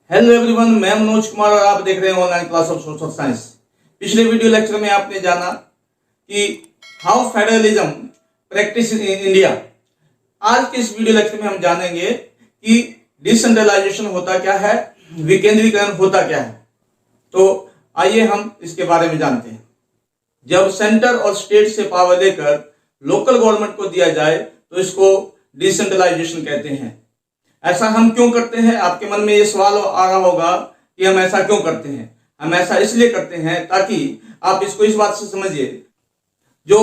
Hello everyone, मैं मनोज कुमार और आप देख रहे हैं online class of social science. पिछले वीडियो लेक्चर में आपने जाना कि how federalism practice in India. आज के इस वीडियो लेक्चर में हम जानेंगे कि डिसेंट्रलाइजेशन होता क्या है, विकेंद्रीकरण होता क्या है। तो आइए हम इसके बारे में जानते हैं। जब सेंटर और स्टेट से पावर लेकर लोकल गवर्नमेंट को दिया जाए तो इसको डिसेंट्रलाइजेशन कहते हैं। ऐसा हम क्यों करते हैं? आपके मन में ये सवाल आ रहा होगा कि हम ऐसा क्यों करते हैं। हम ऐसा इसलिए करते हैं ताकि आप इसको इस बात से समझिए, जो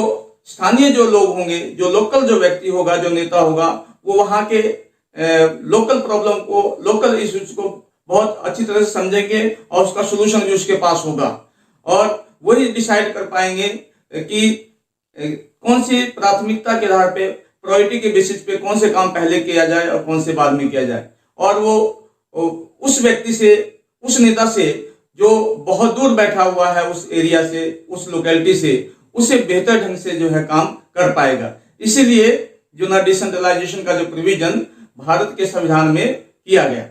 स्थानीय जो लोग होंगे, जो लोकल जो व्यक्ति होगा, जो नेता होगा, वो वहां के लोकल प्रॉब्लम को, लोकल इश्यूज को बहुत अच्छी तरह से समझेंगे और उसका सोल्यूशन भी उसके पास होगा और वही डिसाइड कर पाएंगे कि कौन सी प्राथमिकता के आधार पे, प्रायोरिटी के बेसिस पे कौन से काम पहले किया जाए और कौन से बाद में किया जाए। और वो उस व्यक्ति से, उस नेता से जो बहुत दूर बैठा हुआ है, उस एरिया से, उस लोकेलिटी से, उसे बेहतर ढंग से जो है काम कर पाएगा। इसीलिए जो ना डिसेंट्रलाइजेशन का जो प्रोविजन भारत के संविधान में किया गया।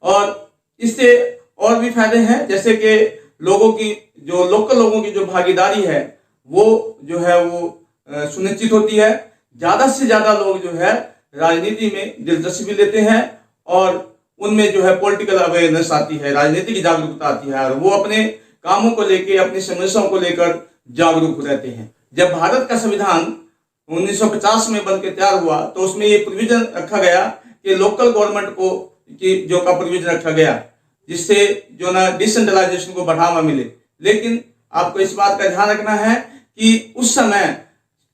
और इससे और भी फायदे हैं, जैसे कि लोगों की, जो लोकल लोगों की जो भागीदारी है वो जो है वो सुनिश्चित होती है। ज्यादा से ज्यादा लोग जो है राजनीति में दिलचस्पी लेते हैं और उनमें जो है पॉलिटिकल अवेयरनेस आती है, राजनीतिक जागरूकता आती है और वो अपने कामों को लेकर, अपनी समस्याओं को लेकर जागरूक रहते हैं। जब भारत का संविधान 1950 में बनकर तैयार हुआ तो उसमें ये प्रोविजन रखा गया कि लोकल गवर्नमेंट को जो का प्रोविजन रखा गया, जिससे जो ना डिसेंट्रलाइजेशन को बढ़ावा मिले। लेकिन आपको इस बात का ध्यान रखना है कि उस समय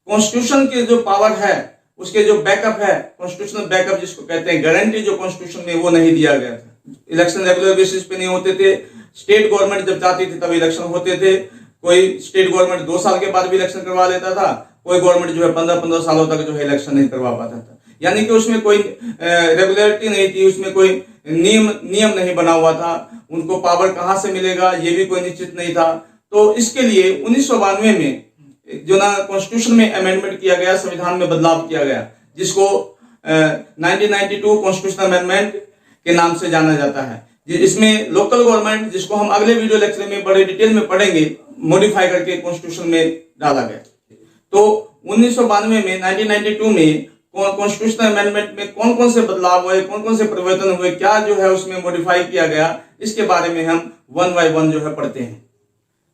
कॉन्स्टिट्यूशन के जो पावर है, उसके जो बैकअप है, कॉन्स्टिट्यूशनल बैकअप जिसको कहते हैं, गारंटी जो कॉन्स्टिट्यूशन में, वो नहीं दिया गया था। इलेक्शन रेगुलर बेसिस पे नहीं होते थे। स्टेट गवर्नमेंट जब चाहती थी तब इलेक्शन होते थे। कोई स्टेट गवर्नमेंट 2 साल के बाद भी इलेक्शन करवा लेता था, कोई गवर्नमेंट जो है 15-15 सालों तक जो है इलेक्शन नहीं करवा पाता था। यानी कि उसमें कोई रेगुलरिटी नहीं थी, उसमें कोई नियम नहीं बना हुआ था। उनको पावर कहां से मिलेगा ये भी कोई निश्चित नहीं था। तो इसके लिए 1992 में जो ना कॉन्स्टिट्यूशन में अमेंडमेंट किया गया, संविधान में बदलाव किया गया, जिसको 1992 कॉन्स्टिट्यूशनल अमेंडमेंट के नाम से जाना जाता है। इसमें लोकल गवर्नमेंट, जिसको हम अगले वीडियो लेक्चर में बड़े डिटेल में पढ़ेंगे, मॉडिफाई करके कॉन्स्टिट्यूशन में डाला गया। तो 1992 में, 1992 में कॉन्स्टिट्यूशनल अमेंडमेंट में कौन कौन से बदलाव हुए, कौन कौन से परिवर्तन हुए, क्या जो है उसमें मॉडिफाई किया गया, इसके बारे में हम 1 बाय 1 जो है पढ़ते हैं।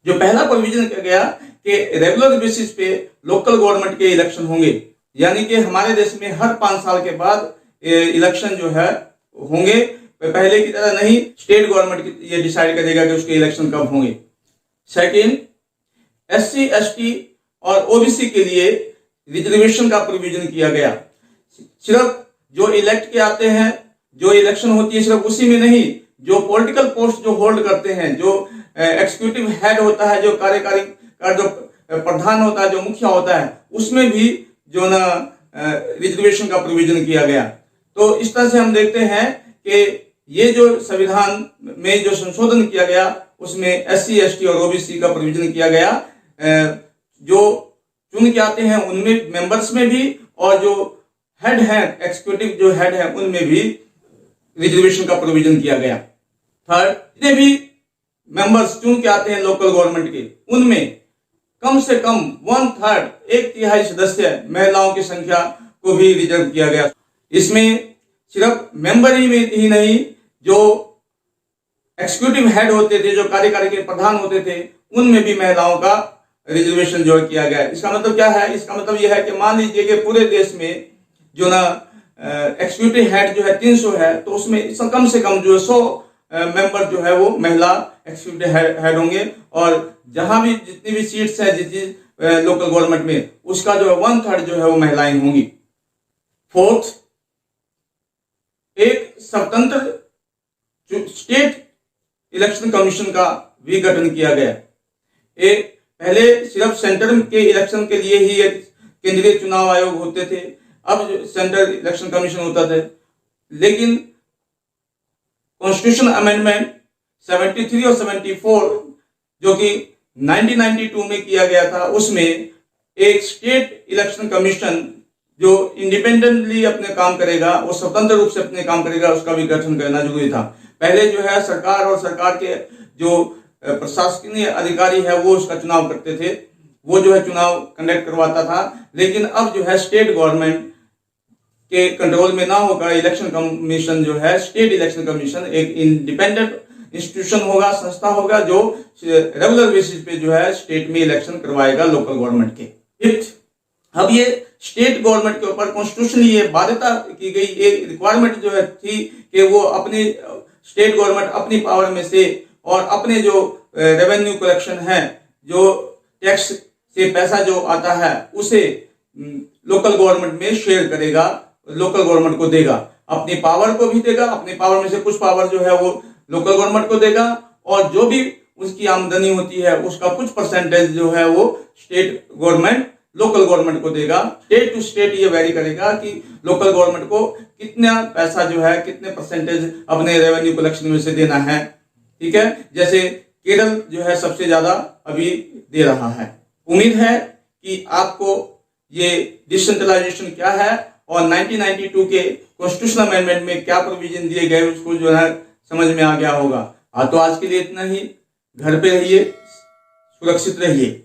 जो पहला प्रोविजन किया गया कि रेगुलर बेसिस पे लोकल गवर्नमेंट के इलेक्शन होंगे, यानी कि हमारे देश में हर 5 साल के बाद इलेक्शन जो है होंगे। पहले की तरह नहीं, स्टेट गवर्नमेंट ये डिसाइड करेगा कि उसके इलेक्शन कब होंगे। सेकंड, SC, ST और OBC के लिए रिजर्वेशन का प्रोविजन किया गया। सिर्फ जो इलेक्ट के आते हैं, जो इलेक्शन होती है, सिर्फ उसी में नहीं, जो पॉलिटिकल पोस्ट जो होल्ड करते हैं, जो एक्सिक्यूटिव हेड होता है, जो कार्यकारी का जो प्रधान होता है, जो मुखिया होता है, उसमें भी जो ना रिजर्वेशन का प्रोविजन किया गया। तो इस तरह से हम देखते हैं कि ये जो संविधान में जो संशोधन किया गया, उसमें SC, ST और OBC का प्रोविजन किया गया। जो चुन के आते हैं उनमें, मेंबर्स में भी, और जो हेड है, एक्सिक्यूटिव जो हेड है, उनमें भी रिजर्वेशन का प्रोविजन किया गया। थर्ड, जितने भी मेंबर्स चुन के आते हैं लोकल गवर्नमेंट के, उनमें कम से कम 1/3, 1/3 सदस्य महिलाओं की संख्या को भी रिजर्व किया गया। इसमें सिर्फ मेंबर ही नहीं, जो एक्सिक्यूटिव हेड होते थे, जो कार्यकारी के प्रधान होते थे, उनमें भी महिलाओं का रिजर्वेशन जो किया गया। इसका मतलब क्या है? इसका मतलब यह है कि मान लीजिए कि पूरे देश में जो ना एक्सिक्यूटिव हेड जो है 300 है, तो उसमें कम से कम जो है 100 मेंबर जो है वो महिला एक्सिक्यूटिव हेड होंगे। और जहां भी जितनी भी सीट्स है जिस लोकल गवर्नमेंट में, उसका जो है 1/3 जो है वो महिलाएं होंगी। फोर्थ, एक स्वतंत्र स्टेट इलेक्शन कमीशन का भी गठन किया गया। एक पहले सिर्फ सेंटर के इलेक्शन के लिए ही एक केंद्रीय चुनाव आयोग होते थे, अब सेंट्रल इलेक्शन कमीशन होता था। लेकिन कॉन्स्टिट्यूशन अमेंडमेंट 73 और 74 जो कि 1992 में किया गया था, उसमें एक स्टेट इलेक्शन कमीशन जो इंडिपेंडेंटली अपने काम करेगा, वो स्वतंत्र रूप से अपने काम करेगा, उसका भी गठन करना जरूरी था। पहले जो है सरकार और सरकार के जो प्रशासकीय अधिकारी है वो उसका चुनाव करते थे, वो जो है चुनाव कंडक्ट करवाता था। लेकिन अब जो है स्टेट गवर्नमेंट के कंट्रोल में ना होकर इलेक्शन कमीशन जो है, स्टेट इलेक्शन कमीशन एक इंडिपेंडेंट इंस्टीट्यूशन होगा, संस्था होगा, जो रेगुलर बेसिस पे जो है स्टेट में इलेक्शन करवाएगा लोकल गवर्नमेंट के। फिफ्थ, अब ये स्टेट गवर्नमेंट के ऊपर कॉन्स्टिट्यूशनली ये बाध्यता की गई, एक रिक्वायरमेंट जो है थी कि वो अपनी स्टेट गवर्नमेंट अपनी पावर में से और अपने जो रेवेन्यू कलेक्शन है, जो टैक्स से पैसा जो आता है, उसे लोकल गवर्नमेंट में शेयर करेगा, लोकल गवर्नमेंट को देगा, अपनी पावर को भी देगा, अपनी पावर में से कुछ पावर जो है वो लोकल गवर्नमेंट को देगा, और जो भी उसकी आमदनी होती है उसका कुछ परसेंटेज जो है वो स्टेट गवर्नमेंट लोकल गवर्नमेंट को देगा। स्टेट टू स्टेट ये वेरी करेगा कि लोकल गवर्नमेंट को कितना पैसा जो है, कितने परसेंटेज अपने रेवेन्यू कलेक्शन में से देना है। ठीक है, जैसे केरल जो है सबसे ज्यादा अभी दे रहा है। उम्मीद है कि आपको ये डिसेंट्रलाइजेशन क्या है और 1992 के कॉन्स्टिट्यूशनल अमेंडमेंट में क्या प्रोविजन दिए गए उसको जो है समझ में आ गया होगा। तो आज के लिए इतना ही। घर पे रहिए, सुरक्षित रहिए।